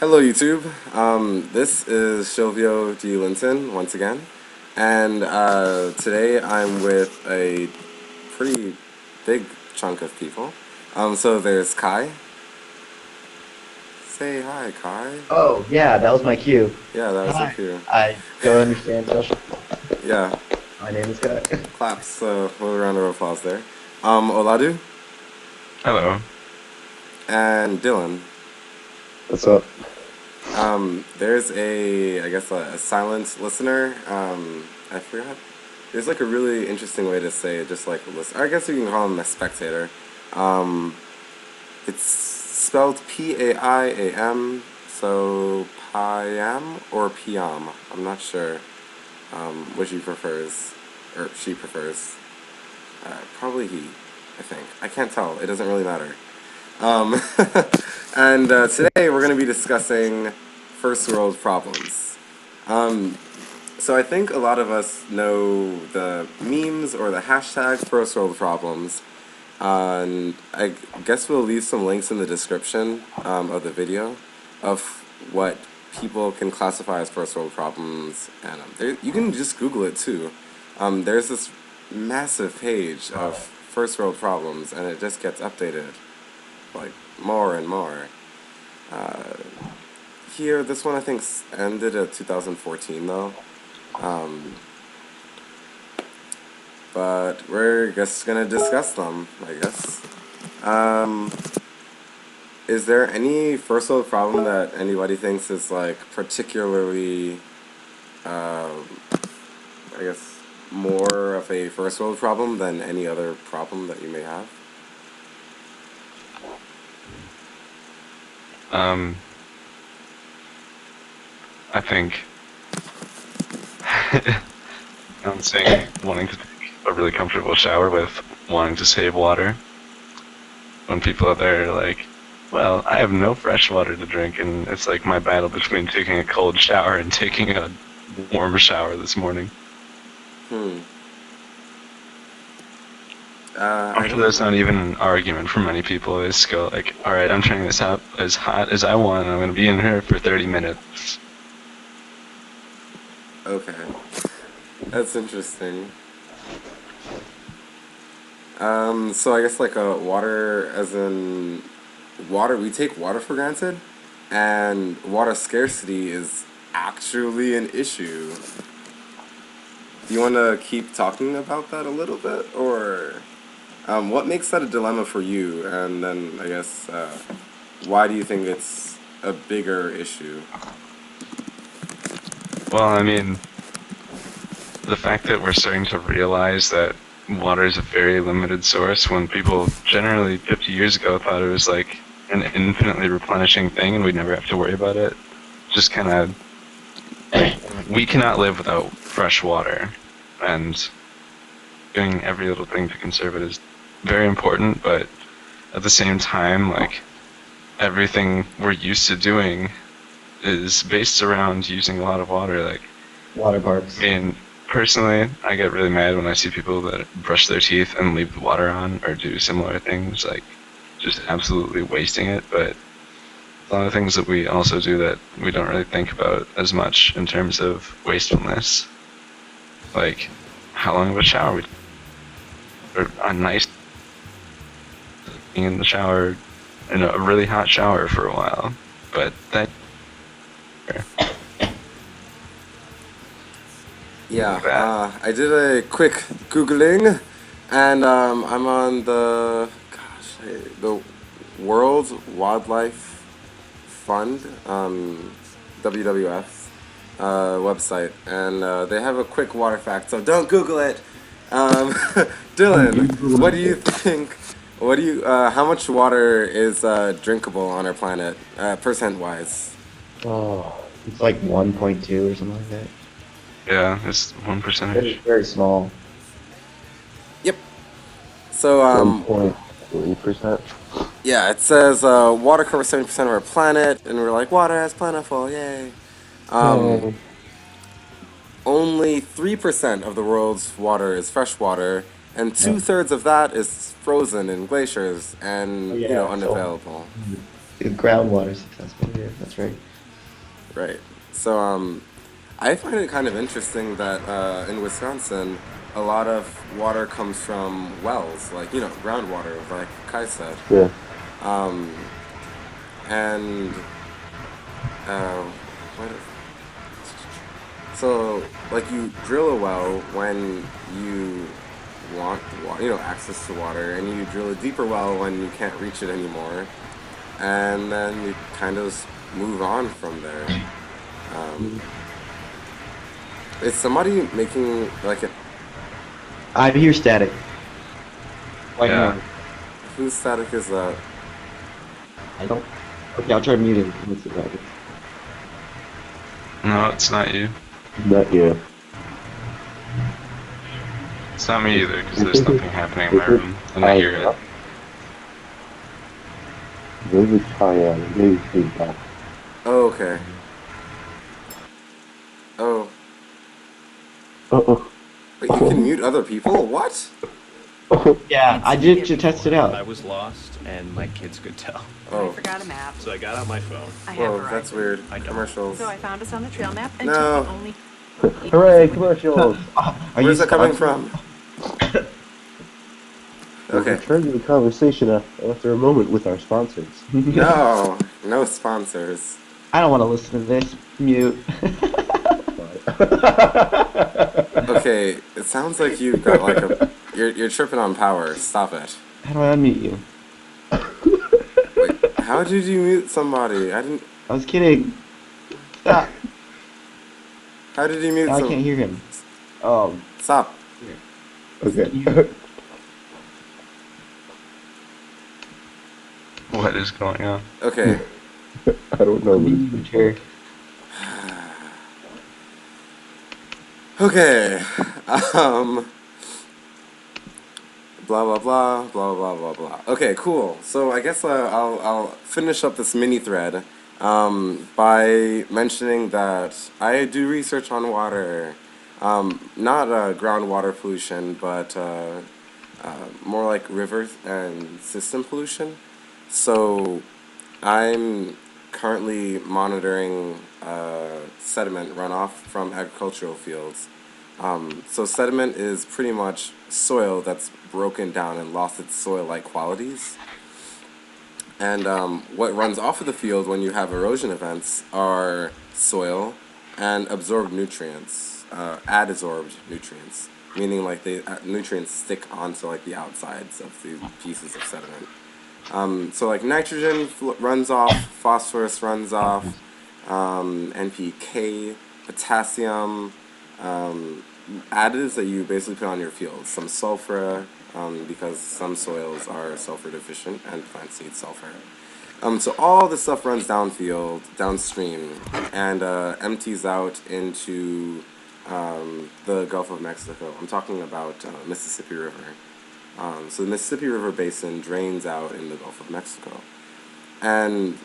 Hello, YouTube. This is Shilvio D. Linton once again, and today I'm with a pretty big chunk of people. So there's Kai. Say hi, Kai. Oh, yeah, that was my cue. Yeah, that was your Hi. cue. I don't understand social. Yeah, My name is Guy. claps. A little round of applause there. Oladeau Hello. and Dylan. What's up? There's I guess, a silent listener. I forgot. There's like a really interesting way to say it, just like a listener. I guess you can call him a spectator. Um, it's spelled P-A-I-A-M, so Piam or Piam. I'm not sure which he prefers, or she prefers. Probably he, I think. I can't tell. It doesn't really matter. Um, and today we're going to be discussing first world problems. So I think a lot of us know the memes or the hashtag first world problems. And I guess we'll leave some links in the description of the video of what people can classify as first world problems. And you can just Google it too. There's this massive page of first world problems, and it just gets updated like more and more. Uh, Here, this one I think ended at 2014 though. Um, but we're just gonna discuss them, I guess. Um, is there any first world problem that anybody thinks is like particularly, um, I guess, more of a first world problem than any other problem that you may have? Um, I think I'm saying wanting to take a really comfortable shower with wanting to save water. When people out there are like, well, I have no fresh water to drink, and it's like my battle between taking a cold shower and taking a warm shower this morning. Hmm. I'm I sure don't. that's not even an argument for many people. They just go like, all right, I'm turning this out as hot as I want, and I'm going to be in here for 30 minutes. Okay, that's interesting. So I guess like water, as in water, we take water for granted, and water scarcity is actually an issue. Do you want to keep talking about that a little bit, or what makes that a dilemma for you? And then I guess why do you think it's a bigger issue? Well, I mean, the fact that we're starting to realize that water is a very limited source when people generally 50 years ago thought it was like an infinitely replenishing thing and we'd never have to worry about it. Just kind of, we cannot live without fresh water, and doing every little thing to conserve it is very important, but at the same time, like, everything we're used to doing is based around using a lot of water. Like, Water I parks. mean, personally, I get really mad when I see people that brush their teeth and leave the water on or do similar things, like just absolutely wasting it. But a lot of things that we also do that we don't really think about as much in terms of wastefulness, like how long of a shower we, or a nice being in the shower, in a really hot shower for a while. But that, Yeah, that I did a quick googling, and I'm on the World Wildlife Fund, WWF website, and they have a quick water fact. So don't Google it. Dylan, what do you think? What do you? How much water is drinkable on our planet, percent wise? Oh, it's like 1.2 or something like that. yeah, it's one Very, percentage. very small. Yep. So 1.3%. yeah, it says water covers 70% of our planet, and we're like, water is plentiful, yay. Um, Yay. Only 3% of the world's water is fresh water, and Yeah. two-thirds of that is frozen in glaciers Oh, and, yeah. So unavailable. Groundwater successful. Yeah, that's right. Right. So I find it kind of interesting that in Wisconsin, a lot of water comes from wells, like groundwater, like Kai said. Yeah. And uh, what? So like you drill a well when you want water, access to water, and you drill a deeper well when you can't reach it anymore, and then you kind of move on from there. Um, is somebody making like a I hear static. Quite Yeah. hard. whose static is that? I don't. Okay, I'll try muting. Let's see what happens. No, it's not you. Not yeah. It's not me either, because I there's think nothing it's happening in my is it room, and I hear it. Maybe it's Cheyenne. Maybe feedback. Oh, okay. Oh, Uh-oh. but you can mute other people? What? Yeah, I did to test it I out. was lost, and my kids could tell. I Oh, forgot a map. So I got out my phone. I have whoa, Verizon. that's weird. I don't. Commercials. So I found us on the trail map and No. took the only. Hooray, commercials! Are Where's you that coming sponsored? from? We'll Okay. return to the conversation after a moment with our sponsors. No, no sponsors. I don't want to listen to this. Mute. Okay, it sounds like you've got like you're tripping on power. Stop it. How do I unmute you? Wait, how did you mute somebody? I didn't. I was kidding. Stop. How did you mute Now I can't some? hear him. Oh. Stop. Okay. What is going on? Okay. I don't know. Mute. Okay. Um. Blah blah blah blah blah blah blah. Okay, cool. So I guess I'll finish up this mini thread by mentioning that I do research on water, not groundwater pollution, but more like rivers and system pollution. So I'm currently monitoring sediment runoff from agricultural fields. So sediment is pretty much soil that's broken down and lost its soil-like qualities. And what runs off of the field when you have erosion events are soil and absorbed nutrients, adsorbed nutrients, meaning like the nutrients stick onto like the outsides of these pieces of sediment. So like nitrogen runs off, phosphorus runs off, NPK, potassium, additives that you basically put on your fields. Some sulfur, because some soils are sulfur deficient and plants need sulfur. So all this stuff runs downfield, downstream, and empties out into the Gulf of Mexico. I'm talking about Mississippi River. So the Mississippi River basin drains out in the Gulf of Mexico. And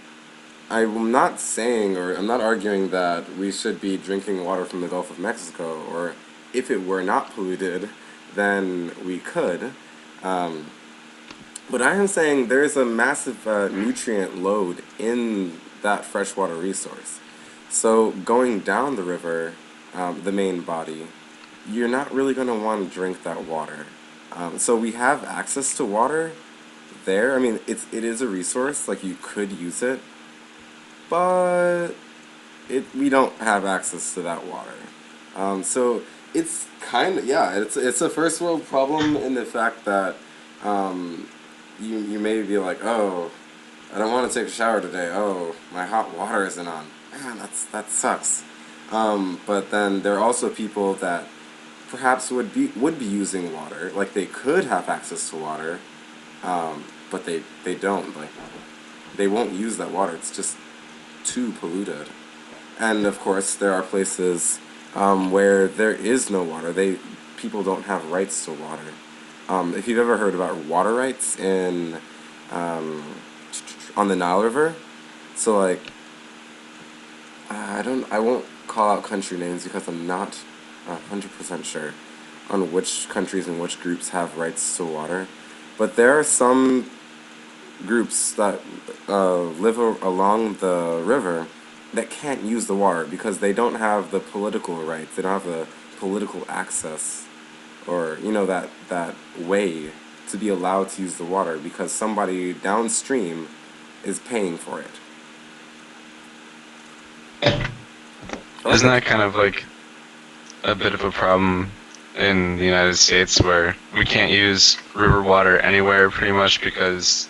I'm not saying, or I'm not arguing that we should be drinking water from the Gulf of Mexico, or if it were not polluted, then we could. But I am saying there is a massive nutrient load in that freshwater resource. So going down the river, the main body, you're not really going to want to drink that water. So we have access to water there. I mean, it is a resource, like you could use it, but we don't have access to that water. So it's kind of, yeah, it's a first world problem in the fact that you may be like, oh, I don't want to take a shower today. Oh, my hot water isn't on. Man, that sucks. But then there are also people that perhaps would be using water, like they could have access to water, but they don't. Like they won't use that water. It's just too polluted. And of course, there are places where there is no water. People don't have rights to water. If you've ever heard about water rights in on the Nile River, so like I won't call out country names because I'm not 100% sure on which countries and which groups have rights to water, but there are some groups that live along the river that can't use the water because they don't have the political rights. They don't have the political access, or that way to be allowed to use the water because somebody downstream is paying for it. I like Isn't that. that kind of like a bit of a problem in the United States where we can't use river water anywhere pretty much because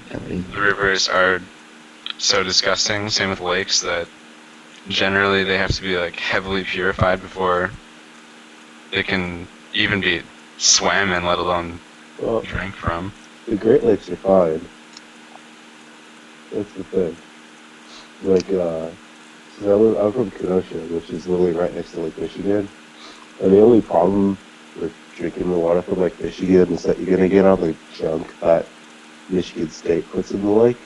Definitely. the rivers are so disgusting? Same with lakes that generally they have to be like heavily purified before they can even be swam in, let alone Well, drank from. the Great Lakes are fine. That's the thing. Like, I'm from Kenosha, which is literally right next to Lake Michigan. And the only problem with drinking the water from Lake Michigan is that you're gonna get all the junk that Michigan State puts in the lake.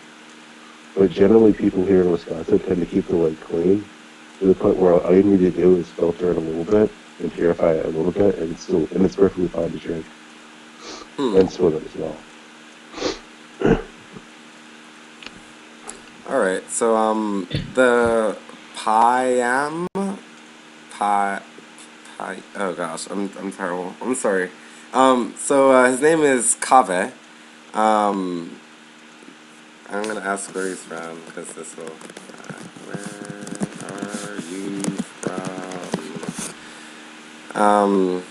But generally, people here in Wisconsin tend to keep the lake clean to the point where all you need to do is filter it a little bit and purify it a little bit, and it's perfectly fine to drink Hmm. and swim it as well. All right. So the Payam Pi Pi. Oh gosh, I'm terrible. I'm sorry. His name is Kave. Um, I'm gonna ask where he's from because this will. Where are you from?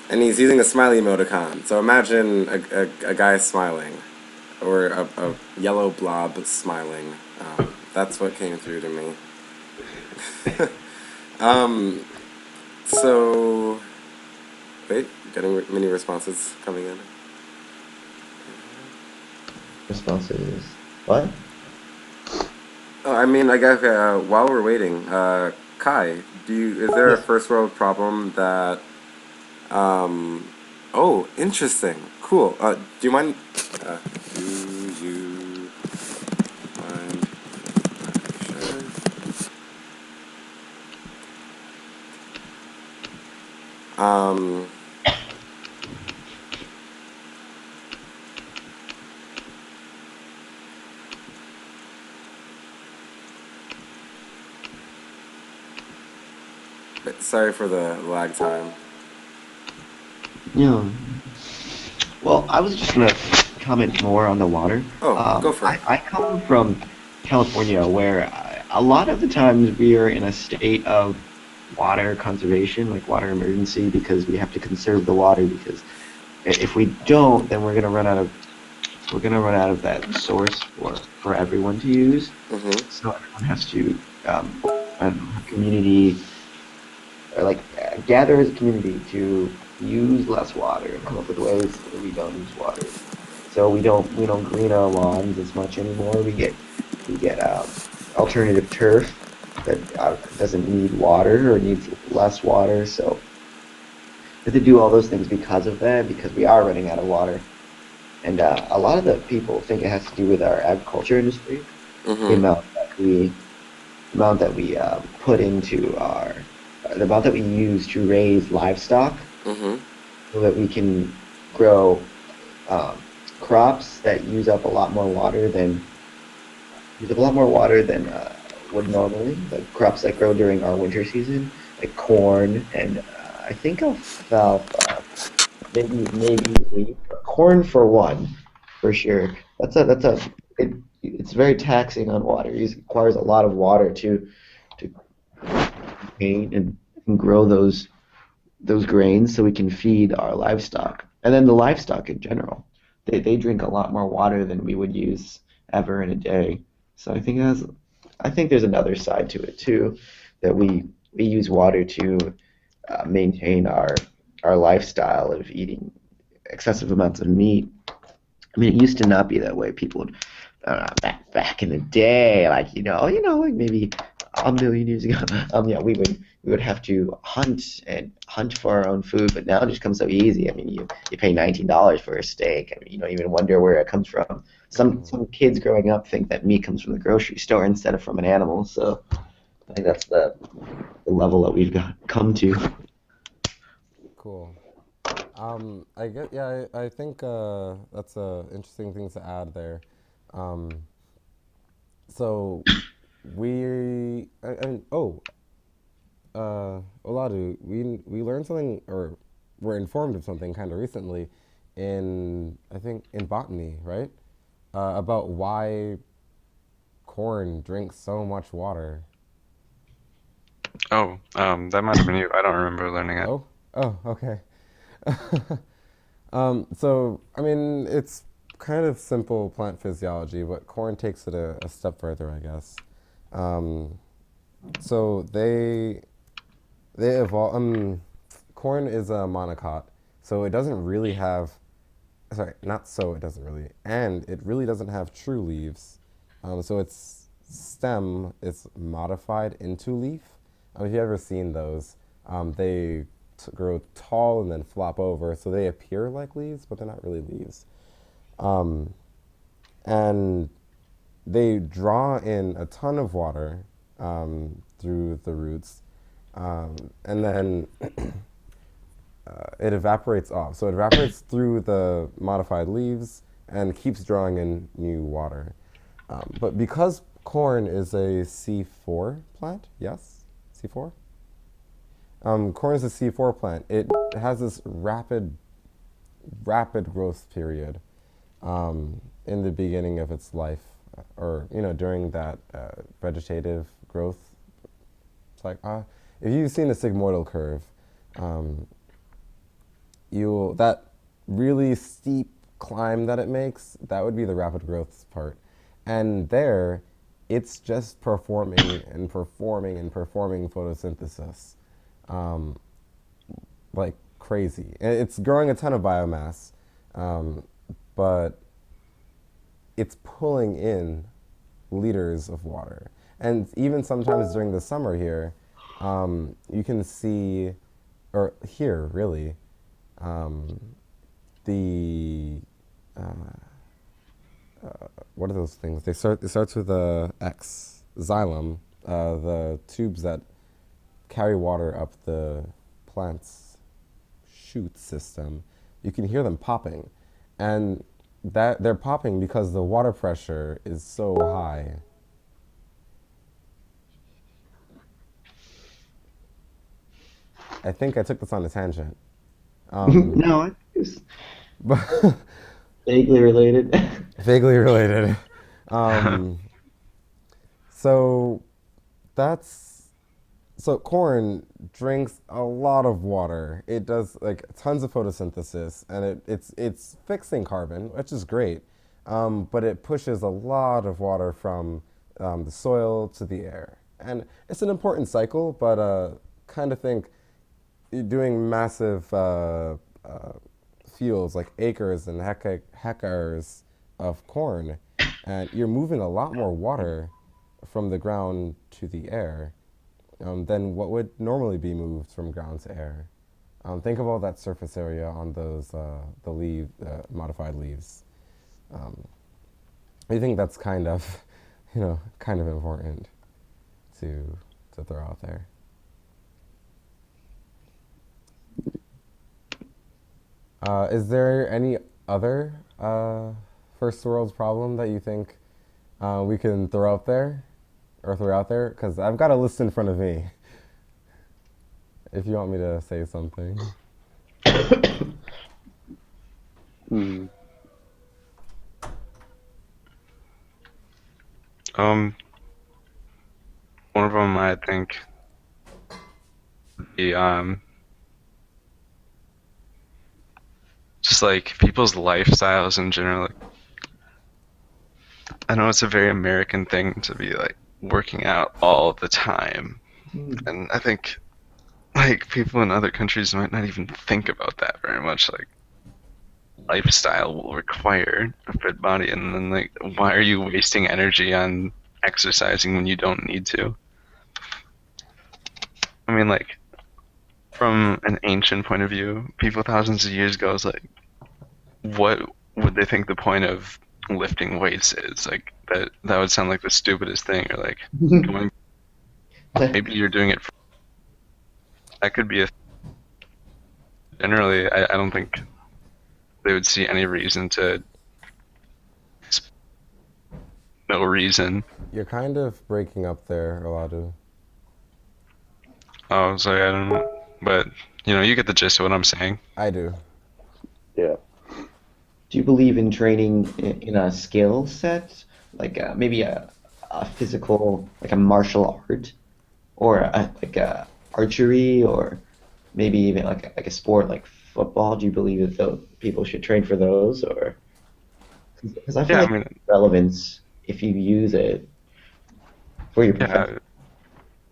And he's using a smiley emoticon. So imagine a guy smiling, or a yellow blob smiling. That's what came through to me. Um, so, wait, getting many responses coming in. Response is what? Oh, I mean, I guess while we're waiting, Kai, is there a Yes. first world problem that, um, oh, interesting, cool. Do you mind, uh, do you mind, sure. Um, Sorry for the lag time. Yeah. Well, I was just gonna comment more on the water. Oh, go for it. I come from California, where a lot of the times we are in a state of water conservation, like water emergency, because we have to conserve the water. Because if we don't, then we're gonna run out of that source for everyone to use. Mm-hmm. So everyone has to, I don't know, have community, or like gather as a community to use less water and come up with ways where we don't use water. So we don't green our lawns as much anymore. We get alternative turf that doesn't need water or needs less water. So we have to do all those things because of that, because we are running out of water. And a lot of the people think it has to do with our agriculture industry, the Mm-hmm. amount that we the amount that we put into the amount that we use to raise livestock, Mm-hmm. so that we can grow um, crops that use up a lot more water than would normally. Like crops that grow during our winter season, like corn and I think alfalfa, maybe wheat, but corn for one, for sure. It's very taxing on water. It requires a lot of water to maintain and grow those grains so we can feed our livestock. And then the livestock in general, they drink a lot more water than we would use ever in a day. So I think there's another side to it too, that we use water to maintain our lifestyle of eating excessive amounts of meat. I mean, it used to not be that way. People would, back in the day, like like maybe a million years ago. Yeah, we would have to hunt for our own food, but now it just comes so easy. I mean, you pay $19 for a steak. I mean, you don't even wonder where it comes from. Some kids growing up think that meat comes from the grocery store instead of from an animal. So I think that's the level that we've got come to. Cool. I get, yeah, I think that's a interesting thing to add there. Um, so Oladeau, we learned something, or were informed of something kind of recently, in I think in botany, right? About why corn drinks so much water. Oh, that might have been you. I don't remember learning it. Oh, oh, okay. So, I mean, it's kind of simple plant physiology, but corn takes it a step further, I guess. Um, so they evolve. Corn is a monocot, so it doesn't really have. Sorry, not so it doesn't really, and it really doesn't have true leaves. So its stem is modified into leaf. If you've ever seen those, they grow tall and then flop over, so they appear like leaves, but they're not really leaves. Um, and they draw in a ton of water through the roots, and then it evaporates off. So it evaporates through the modified leaves and keeps drawing in new water. But because corn is a C4 plant, yes, C4. Corn is a C4 plant. It has this rapid growth period in the beginning of its life, or during that vegetative growth. It's like if you've seen a sigmoidal curve, um, you that really steep climb that it makes, that would be the rapid growth part. And there, it's just performing and performing and performing photosynthesis um, like crazy. And it's growing a ton of biomass, um, but it's pulling in liters of water. And even sometimes during the summer here, you can see, or here really, um, the what are those things? It starts with a X, xylem, the tubes that carry water up the plant's shoot system. You can hear them popping, and that they're popping because the water pressure is so high. I think I took this on a tangent, No, I think it's but vaguely related. vaguely related. Um, so that's so corn drinks a lot of water. It does like tons of photosynthesis, and it's fixing carbon, which is great. But it pushes a lot of water from the soil to the air, and it's an important cycle. But kind of think you're doing massive fields like acres and hectares of corn, and you're moving a lot more water from the ground to the air than what would normally be moved from ground to air. Think of all that surface area on those modified leaves. Um, I think that's kind of, kind of important to throw out there. Is there any other first world problem that you think we can throw out there, or throw out there? Because I've got a list in front of me. If you want me to say something. Hmm. Um, one of them I think would be just like people's lifestyles in general. Like, I know it's a very American thing to be like working out all the time, and I think like people in other countries might not even think about that very much. Like lifestyle will require a fit body, and then like why are you wasting energy on exercising when you don't need to? I mean, like from an ancient point of view, people thousands of years ago was like, what would they think the point of lifting weights is? Like that would sound like the stupidest thing, or like going. Maybe you're doing it. That could be a generally, I don't think they would see any reason to no reason. You're kind of breaking up there, Oladeau. Oh, sorry, I don't know. But, you get the gist of what I'm saying. I do. Yeah. Do you believe in training in a skill set, like maybe a physical, like a martial art, or like a archery, or maybe even like a sport like football? Do you believe that people should train for those, or because I feel Yeah, like I mean, relevance if you use it for your profession. yeah,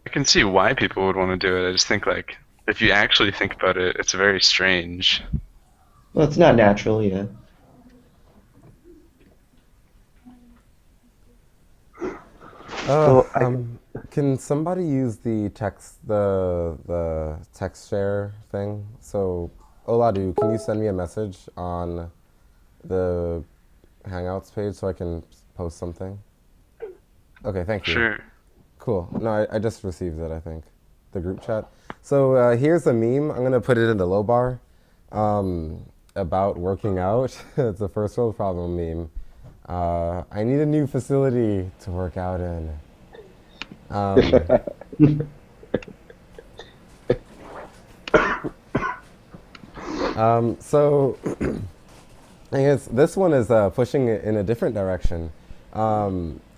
I can see why people would want to do it. I just think, like, if you actually think about it, it's very strange. Well, it's not natural, yeah. Uh, So I um, can somebody use the text share thing? So, Oladu, can you send me a message on the Hangouts page so I can post something? Okay, thank you. Sure. Cool. No, I just received it, I think. The group chat. So here's a meme. I'm going to put it in the low bar about working out. It's a first world problem meme. I need a new facility to work out in. Um, so I guess this one is pushing it in a different direction.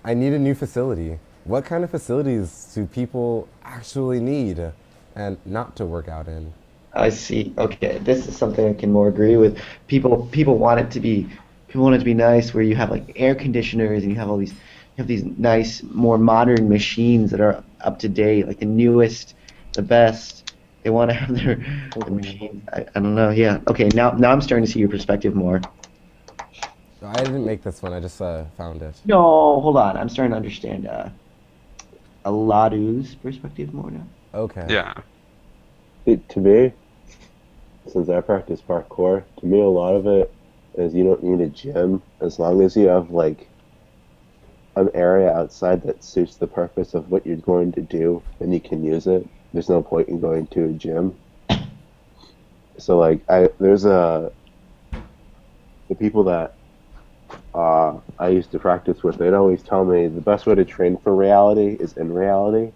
I need a new facility. What kind of facilities do people actually need and not to work out in? I see. Okay, this is something I can more agree with. People want it to be people want it to be nice where you have like air conditioners and you have these nice more modern machines that are up to date, like the newest, the best. They want to have their machines. I don't know. Yeah. Okay, now I'm starting to see your perspective more. I didn't make this one. I just found it. No, hold on. I'm starting to understand Aladu's perspective more now. Okay. Yeah. to me, since I practice parkour, to me a lot of it is you don't need a gym as long as you have like an area outside that suits the purpose of what you're going to do, then you can use it. There's no point in going to a gym. So like there's the people that I used to practice with, they'd always tell me the best way to train for reality is in reality.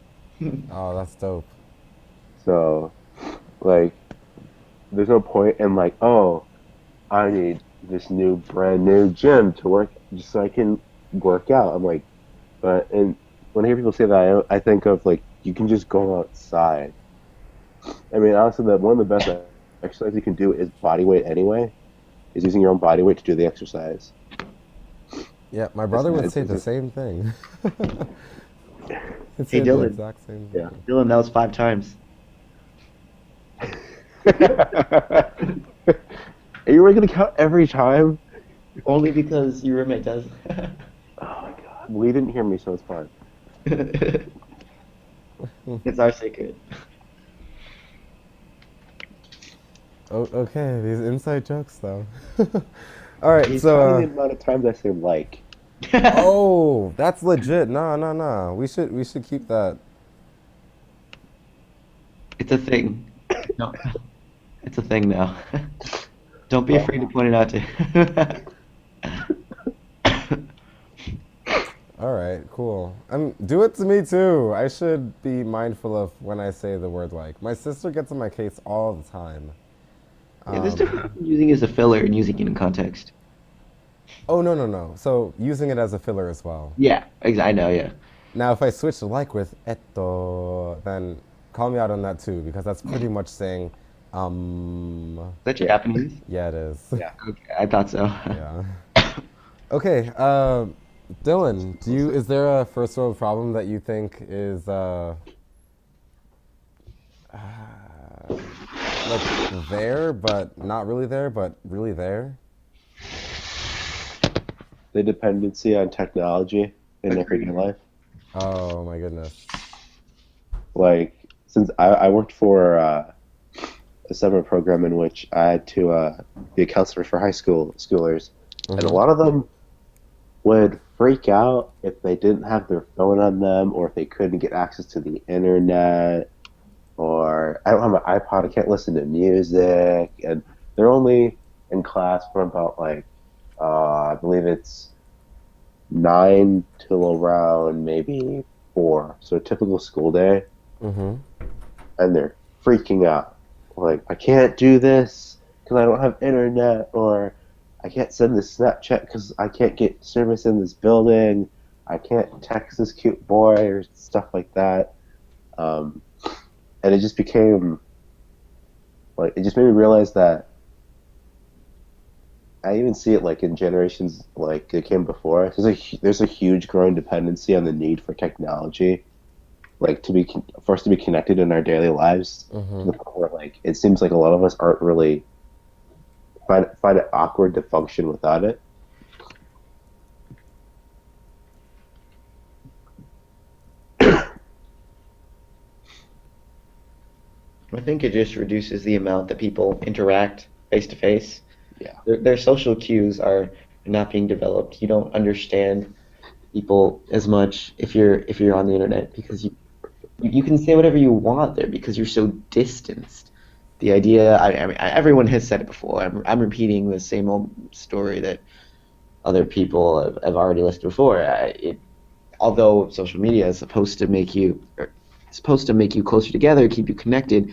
Oh, that's dope. So like there's no point in like, oh, I need this new brand new gym to work just so I can work out. I'm like, but and when I hear people say that, I think of like you can just go outside. I mean, honestly, that one of the best exercises you can do is body weight anyway. Is using your own body weight to do the exercise. Yeah, my It's, brother would say it's the just same thing. He'd Hey say the Dylan, exact same yeah. thing. Dylan, that was 5 times. Are you really gonna count every time? Only because your roommate does. Oh my god. Well, you didn't hear me, so it's fine. It's our secret. Oh, okay, these inside jokes though. All right, He's so counting the amount of times I say like. oh, that's legit. No, no, no. We should keep that. It's a thing. No, it's a thing now. Don't be Well, afraid to point it out to. All right, cool. Do it to me too. I should be mindful of when I say the word like. My sister gets on my case all the time. Yeah, there's Um, difference between using it as a filler and using it in context. oh no, no, no. So using it as a filler as well. Yeah, I know. Yeah, Now, if I switch to like with eto, then call me out on that too, because that's pretty much saying, that's yeah. Japanese. yeah, it is. Yeah, okay, I thought so. Yeah. Okay, Dylan, is there a first world problem that you think is like there but not really there but really there? The dependency on technology in everyday life. Oh my goodness. Like, since I worked for a summer program in which I had to be a counselor for schoolers, and a Mm-hmm. lot of them would freak out if they didn't have their phone on them or if they couldn't get access to the internet. or I don't have an iPod, I can't listen to music, and they're only in class from about like I believe it's 9 till around maybe 4. So a typical school day, Mm-hmm. and they're freaking out. Like, I can't do this because I don't have internet, or I can't send this Snapchat because I can't get service in this building. I can't text this cute boy or stuff like that. Um, and it just became like it just made me realize that I even see it like in generations like that came before us. There's a huge growing dependency on the need for technology, like for us to be connected in our daily lives to Mm-hmm. the point where like it seems like a lot of us aren't really find it awkward to function without it. I think it just reduces the amount that people interact face to face. Yeah. Their social cues are not being developed. You don't understand people as much if you're on the internet because you can say whatever you want there because you're so distanced. The idea, I mean, everyone has said it before. I'm repeating the same old story that other people have already listed before. Although social media is supposed to make supposed to make you closer together, keep you connected.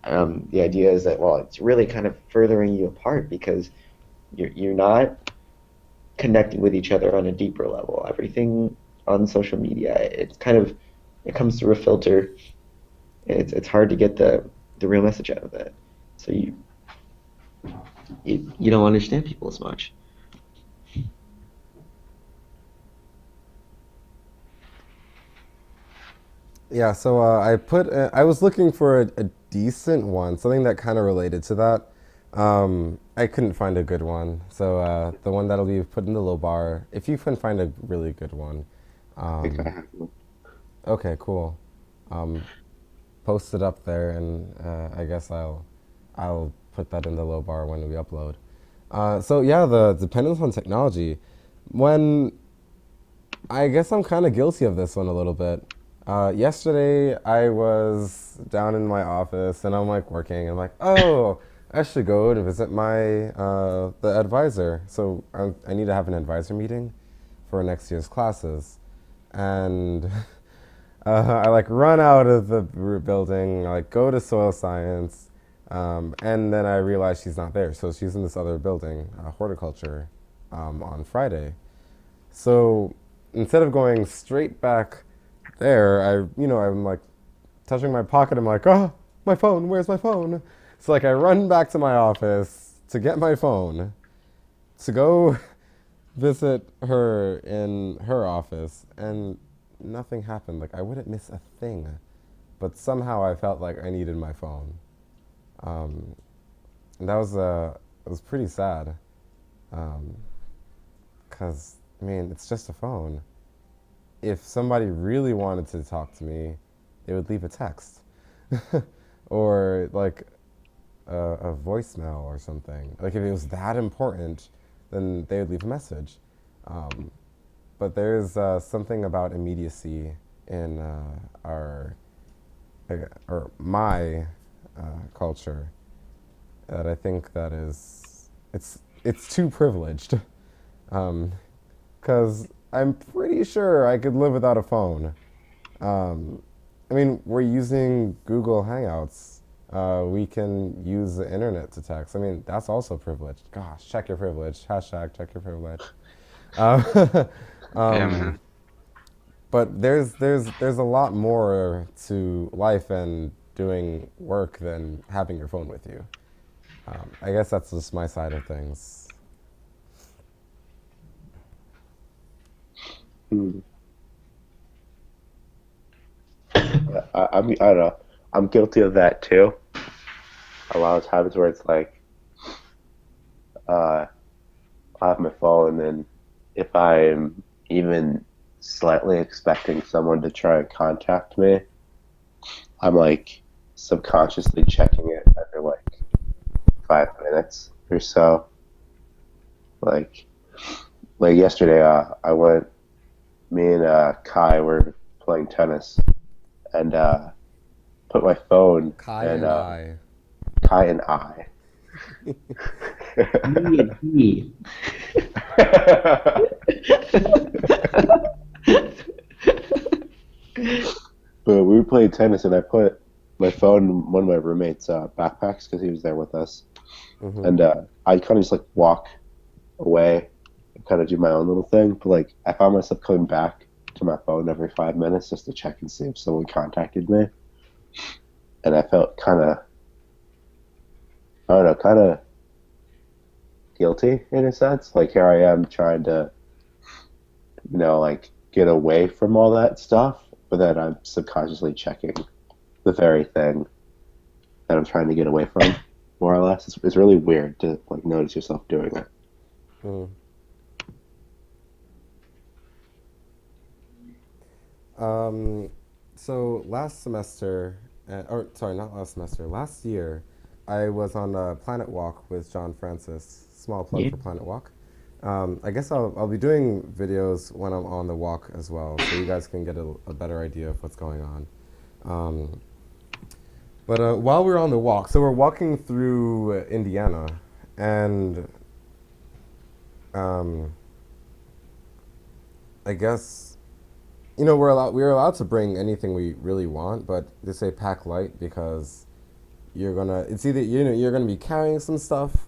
The idea is that well, it's really kind of furthering you apart because you're not connecting with each other on a deeper level. Everything on social media, it's kind of it comes through a filter. It's hard to get the real message out of that. So you don't understand people as much. Yeah, so I was looking for a decent one, something that kind of related to that. I couldn't find a good one, so the one that'll be put in the low bar. If you can find a really good one, I think I um, have one. okay, cool. Um, Post it up there, and I guess I'll put that in the low bar when we upload. So yeah, the dependence on technology. When I guess I'm kind of guilty of this one a little bit. Yesterday, I was down in my office and I'm like working. I'm like, oh, I should go to visit my the advisor. So I need to have an advisor meeting for next year's classes, and I like run out of the building. I like go to soil science, and then I realize she's not there. So she's in this other building, horticulture, on Friday. So instead of going straight back there, I'm like touching my pocket. I'm like, oh, my phone. Where's my phone? So like I run back to my office to get my phone to go visit her in her office, and nothing happened. Like I wouldn't miss a thing, but somehow I felt like I needed my phone. Um, and that was it was pretty sad. Um, Cause I mean, it's just a phone. If somebody really wanted to talk to me, they would leave a text, or like a voicemail or something. Like if it was that important, then they would leave a message. Um, but there's something about immediacy in uh, or my culture that I think that is it's too privileged. Because I'm pretty sure I could live without a phone. Um, I mean, we're using Google Hangouts. We can use the internet to text. I mean, that's also privileged. Gosh, check your privilege. Hashtag check your privilege. Uh, Yeah, um, man. but there's a lot more to life and doing work than having your phone with you. I guess that's just my side of things. Hmm. I don't know. I'm guilty of that too. A lot of times where it's like, uh, I have my phone, and if I'm even slightly expecting someone to try and contact me, I'm like subconsciously checking it every like 5 minutes or so. Like, like yesterday, I went. Me and Kai were playing tennis, and put my phone Kai and and I. Kai and I. Me and he. But we were playing tennis, and I put my phone in one of my roommates' backpacks because he was there with us, Mm-hmm. and I kind of just like walk away and kind of do my own little thing. But like, I found myself coming back to my phone every 5 minutes just to check and see if someone contacted me, and I felt kind of, I don't know, kind of guilty in a sense. Like here I am trying to, like get away from all that stuff, but then I'm subconsciously checking the very thing that I'm trying to get away from, more or less. It's really weird to like notice yourself doing it. Mm. Um, so last semester, or sorry, not last semester, last year, I was on a planet walk with John Francis. Small plug Yeah. for Planet Walk. I guess I'll be doing videos when I'm on the walk as well, so you guys can get a better idea of what's going on. But while we were on the walk, so we're walking through Indiana, and um, I guess we're allowed to bring anything we really want, but they say pack light because it's either you're gonna be carrying some stuff,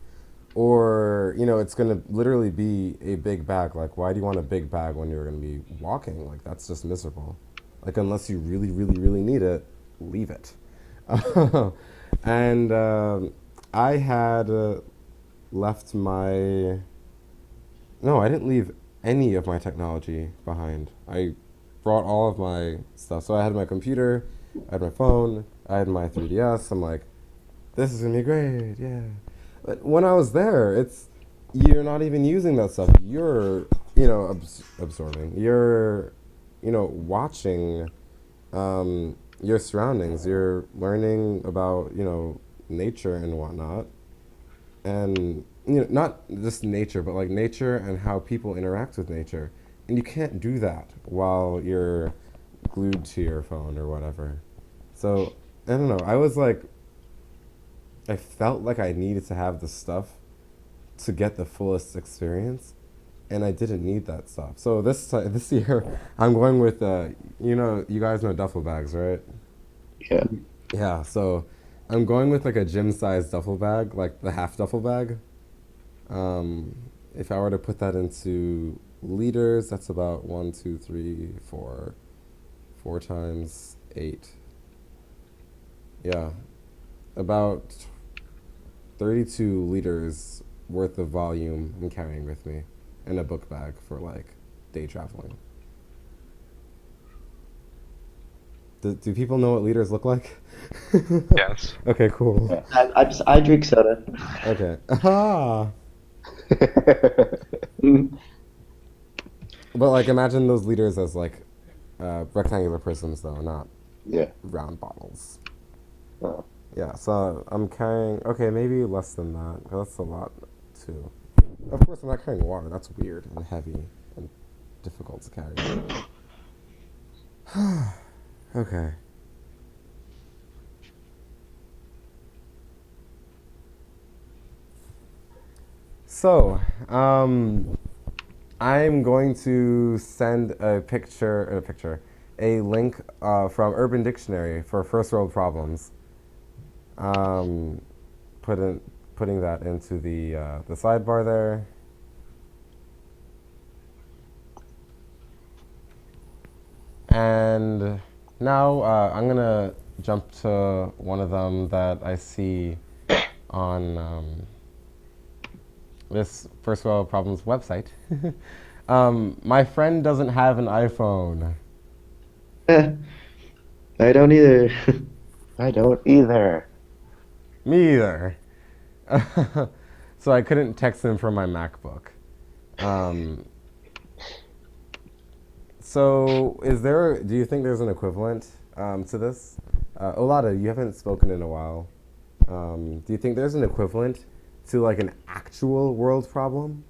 or it's gonna literally be a big bag. Like, why do you want a big bag when you're gonna be walking? Like, that's just miserable. Like, unless you really, really, really need it, leave it. And I had left my no, I didn't leave any of my technology behind. I brought all of my stuff. So I had my computer, I had my phone, I had my 3DS. I'm like, this is gonna be great, yeah. But when I was there, you're not even using that stuff. You're absorbing. You're watching your surroundings. You're learning about nature and whatnot, and not just nature, but like nature and how people interact with nature. And you can't do that while you're glued to your phone or whatever. So I don't know. I felt like I needed to have the stuff to get the fullest experience, and I didn't need that stuff. So this year, I'm going with you guys know duffel bags, right? Yeah. Yeah. So I'm going with like a gym size duffel bag, like the half duffel bag. If I were to put that into liters, that's about 1, 2, 3, 4, 4 times 8. Yeah, about 32 liters worth of volume I'm carrying with me in a book bag for like day traveling. Do people know what liters look like? Yes. Okay, cool. Yeah. I drink soda. Okay. Aha! Mm. But like, imagine those liters as like rectangular prisms, though, not Yeah. round bottles. Oh. Yeah, so I'm carrying, okay, maybe less than that. That's a lot, too. Of course, I'm not carrying water. That's weird and heavy and difficult to carry. Okay. So, I'm going to send a link from Urban Dictionary for first world problems. Um, putting that into the sidebar there. And now I'm gonna jump to one of them that I see on this First World Problems website. My friend doesn't have an iPhone. I don't either. I don't either. Me either. So I couldn't text him from my MacBook. Um, so do you think there's an equivalent to this? Oladeau, you haven't spoken in a while. Do you think there's an equivalent to like an actual world problem?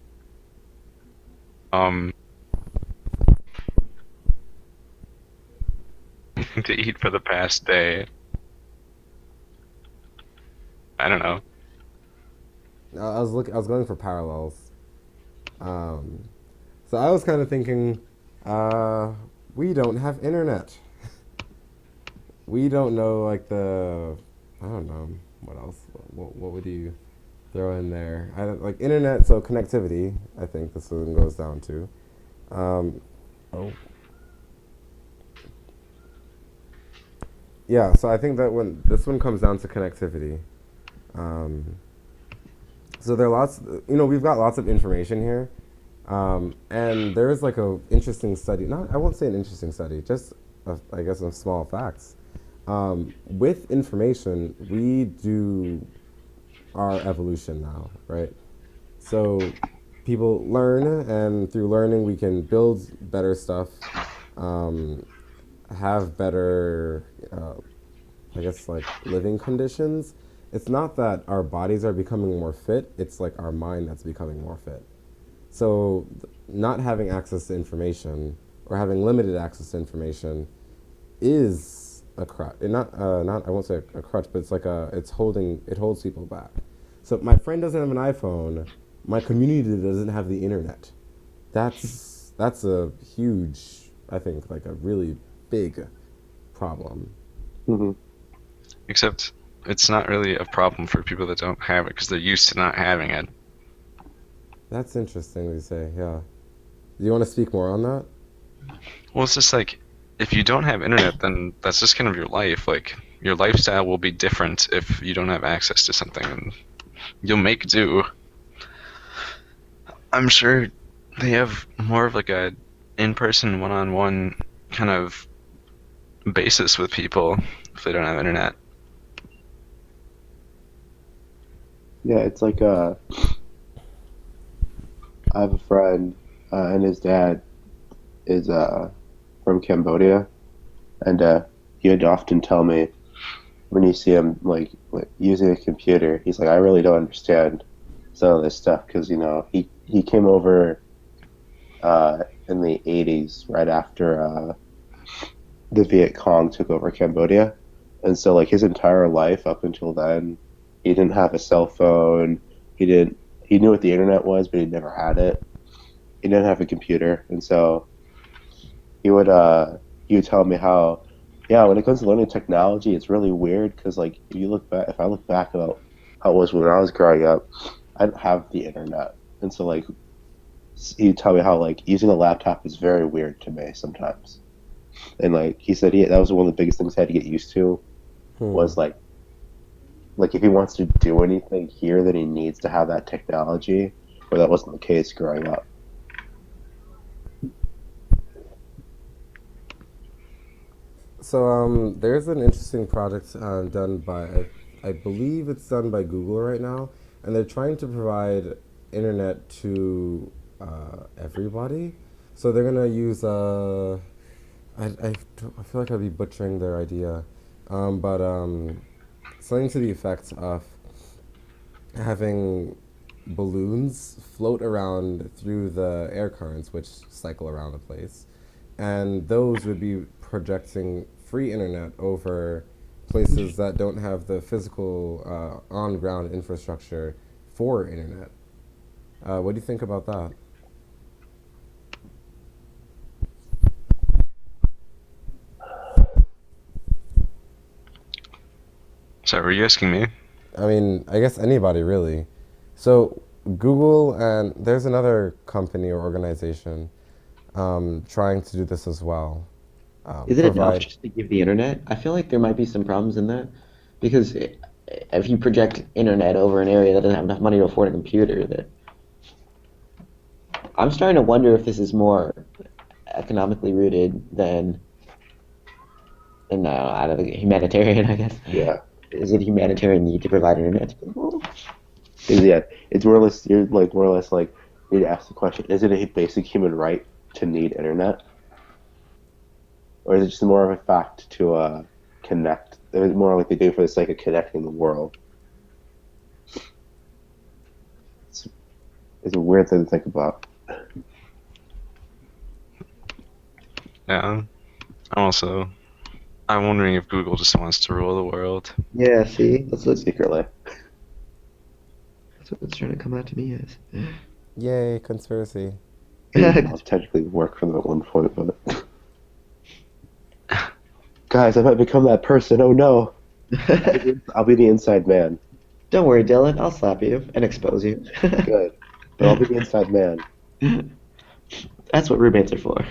To eat for the past day. I don't know. I was going for parallels. Um, so I was kind of thinking, uh, we don't have internet. We don't know like the, I don't know what else. What would you throw in there? I don't, like internet, so connectivity. I think this one goes down to. Um, oh, yeah. So I think that when this one comes down to connectivity. Um, so there are lots. We've got lots of information here, and there is like a interesting study. Not, I won't say an interesting study. Just, I guess, some small facts. With information, we do our evolution now, right? So people learn, and through learning, we can build better stuff, um, have better, I guess, like living conditions. It's not that our bodies are becoming more fit, it's like our mind that's becoming more fit. So, not having access to information or having limited access to information is a crutch. Not I won't say a crutch, but it holds people back. So my friend doesn't have an iPhone. My community doesn't have the internet. That's a huge, I think, like a really big problem. Hmm. Except it's not really a problem for people that don't have it because they're used to not having it. That's interesting to say. Yeah. Do you want to speak more on that? Well, it's just like if you don't have internet, then that's just kind of your life. Like your lifestyle will be different if you don't have access to something, and you'll make do. I'm sure they have more of like a in-person, one-on-one kind of basis with people if they don't have internet. Yeah, it's like I have a friend, and his dad is from Cambodia, and he would often tell me when you see him like using a computer, he's like, I really don't understand some of this stuff because he came over in the 80s right after the Viet Cong took over Cambodia, and so like his entire life up until then, he didn't have a cell phone. He knew what the internet was, but he never had it. He didn't have a computer, and so he would uh he would tell me how, yeah, when it comes to learning technology, it's really weird because like if I look back about how it was when I was growing up, I didn't have the internet, and so like he'd tell me how like using a laptop is very weird to me sometimes. And like he said, that was one of the biggest things he had to get used to Hmm. was like if he wants to do anything here, then he needs to have that technology, where that wasn't the case growing up. So there's an interesting project done by, I believe it's done by Google right now, and they're trying to provide internet to everybody. So they're gonna use I feel like I'd be butchering their idea, but something to the effect of having balloons float around through the air currents, which cycle around the place, and those would be projecting free internet over places that don't have the physical on-ground infrastructure for internet. What do you think about that? So, were you asking me? I mean, I guess anybody really. So Google and there's another company or organization trying to do this as well. Is it enough Provide. just to give the internet? I feel like there might be some problems in that because if you project internet over an area that doesn't have enough money to afford a computer, that I'm starting to wonder if this is more economically rooted than I don't know, humanitarian, I guess. Yeah, Is it humanitarian need to provide internet to people? yeah, it's more or less you're like more or less like you need to ask the question: is it a basic human right to need internet, or is it just more of a fact to connect? It's more like they do for the sake of connecting the world. It's, it's a weird thing to think about. Yeah. I'm wondering if Google just wants to rule the world. Yeah, see, Secretly. That's what it's trying to come out to me as. Yay, conspiracy. It does technically work for them at one point, but guys, I might become that person. Oh no, I'll be the inside man. Don't worry, Dylan. I'll slap you and expose you. Good, but I'll be the inside man. That's what roommates are for.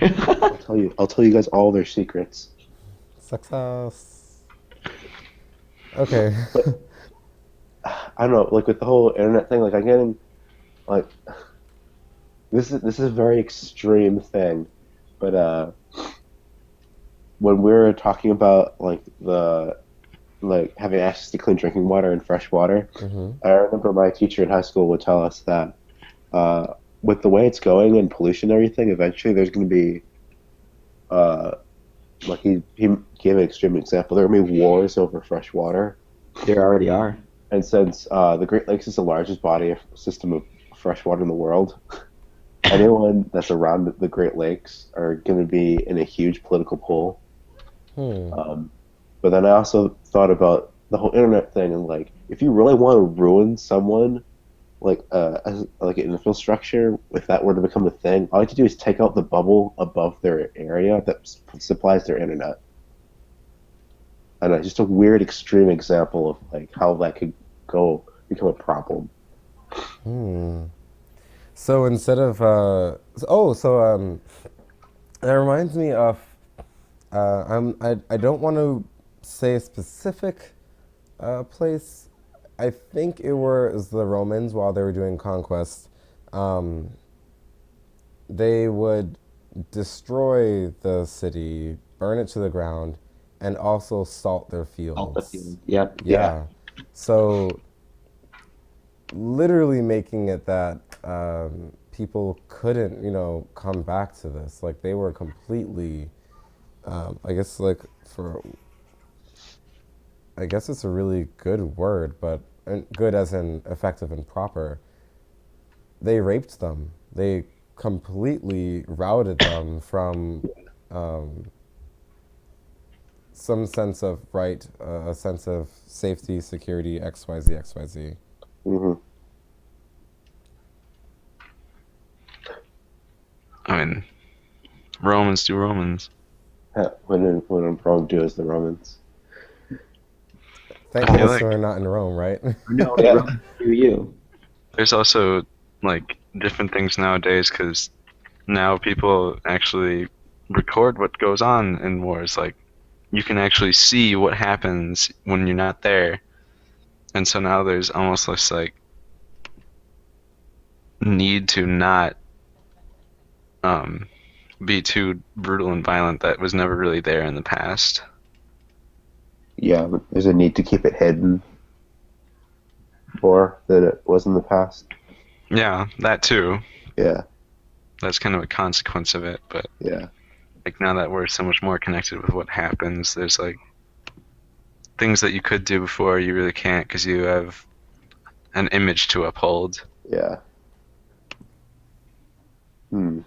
I'll tell you guys all their secrets. Success. Okay. But I don't know, like with the whole internet thing, like I'm getting like this is a very extreme thing, but when we were talking about like the like having access to clean drinking water and fresh water, Mm-hmm. I remember my teacher in high school would tell us that uh, with the way it's going and pollution and everything, eventually there's going to be uh, like he gave an extreme example. There are going to be wars over fresh water, There already are. and since the Great Lakes is the largest body of system of fresh water in the world, anyone that's around the Great Lakes are going to be in a huge political pull. Hmm. But then I also thought about the whole internet thing and like if you really want to ruin someone like as like an infrastructure, if that were to become a thing, all you have to do is take out the bubble above their area that supplies their internet. And just a weird extreme example of like how that could go become a problem. Hmm. So instead of that reminds me of I don't want to say a specific place. I think it was the Romans while they were doing conquest. Um, they would destroy the city, burn it to the ground, and also salt their Out the fields. field. Yep. Yeah, Yeah. So literally making it that people couldn't, come back to this. Like they were completely, I guess, like for, I guess it's a really good word, but good as in effective and proper. They raped them. They completely routed them from um, some sense of right, a sense of safety, security, XYZ, XYZ. hmm I mean, Romans do Romans. when Rome do as the Romans. Thank I feel goodness like we're not in Rome, right? No, the Yeah, Romans do you. there's also like different things nowadays because now people actually record what goes on in wars. Like you can actually see what happens when you're not there, and so now there's almost this like need to not um, be too brutal and violent that was never really there in the past. yeah, but there's a need to keep it hidden more than it was in the past. Yeah, that too. Yeah, That's kind of a consequence of it, but yeah, like now that we're so much more connected with what happens, there's like things that you could do before you really can't because you have an image to uphold. yeah. Hmm.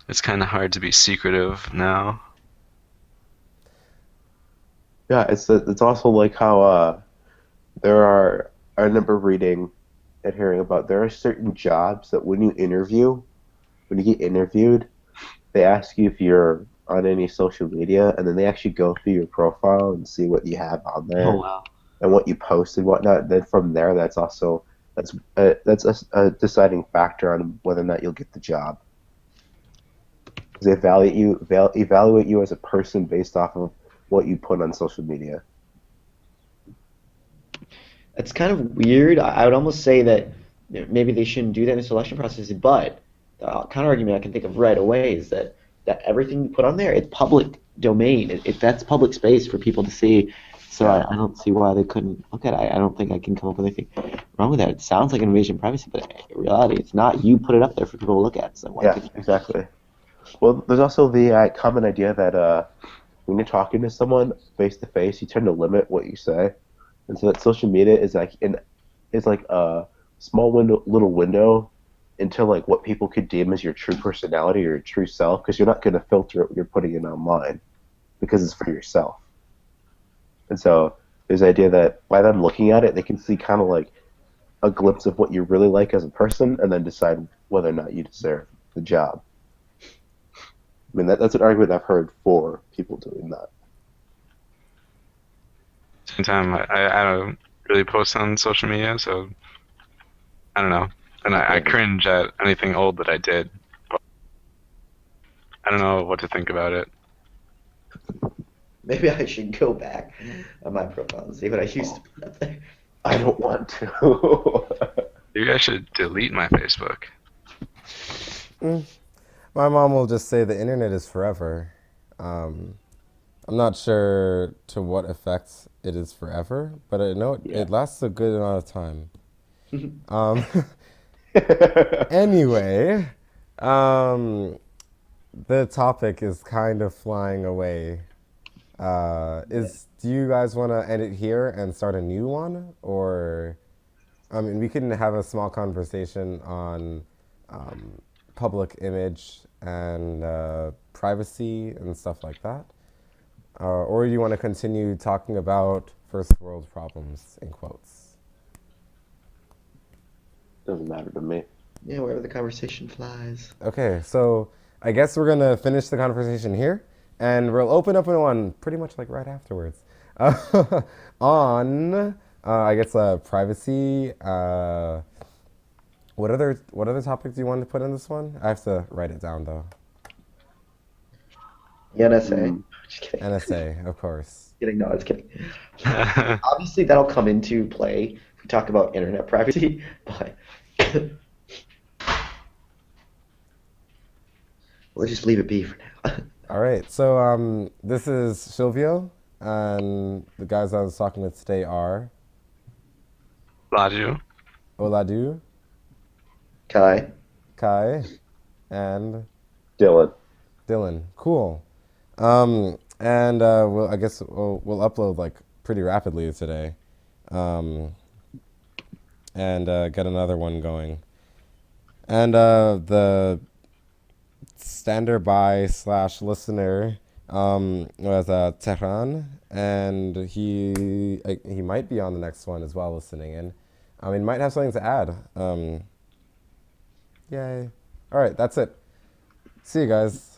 It's kind of hard to be secretive now. Yeah, it's also like how there are I remember reading and hearing about there are certain jobs that when you get interviewed, they ask you if you're on any social media, and then they actually go through your profile and see what you have on Oh there wow. and what you post and whatnot. Then from there, that's a deciding factor on whether or not you'll get the job. 'Cause they evaluate you as a person based off of what you put on social media. It's kind of weird. I would almost say that maybe they shouldn't do that in the selection process, but the counter argument I can think of right away is that everything you put on there, it's public domain. That's public space for people to see. So Yeah, I don't see why they couldn't look at it. I don't think I can come up with anything wrong with that. It sounds like an invasion of privacy, but in reality, it's not. You put it up there for people to look at. So why yeah, could you? exactly. Well, there's also the common idea that when you're talking to someone face to face, you tend to limit what you say, and so that social media is like a small little window into like what people could deem as your true personality or your true self, because you're not going to filter what you're putting in online because it's for yourself. And so There's the idea that by them looking at it, they can see kind of like a glimpse of what you really like as a person, and then decide whether or not you deserve the job. I mean, that's an argument I've heard for people doing that. Same time, I don't really post on social media, so I don't know. And I cringe at anything old that I did. But I don't know what to think about it. Maybe I should go back on my profile and see what I used to put up there. I don't want to. You guys should delete my Facebook. My mom will just say the internet is forever. I'm not sure to what effect it is forever, but I know Yeah. it lasts a good amount of time. Um, anyway, the topic is kind of flying away. Do you guys want to end it here and start a new one, or I mean, we can have a small conversation on public image and privacy and stuff like that, or do you want to continue talking about first world problems in quotes? Doesn't matter to me. Yeah, wherever the conversation flies. Okay, so I guess we're gonna finish the conversation here, and we'll open up a one pretty much like right afterwards on I guess privacy. What other topics do you want to put in this one? I have to write it down though. The NSA. Just kidding. NSA, of course. Kidding. No, I was kidding. Obviously, that'll come into play if we talk about internet privacy, but we'll just leave it be for now. All right, so this is Shilvio, and the guys I was talking with today are Oladeau. Oladeau, Kai. Kai, and Dylan. Dylan. Cool. I guess we'll upload like pretty rapidly today, and get another one going. And the standby / listener was Tehran, and he might be on the next one as well, listening in. I mean, might have something to add. Yay! All right, that's it. See you guys.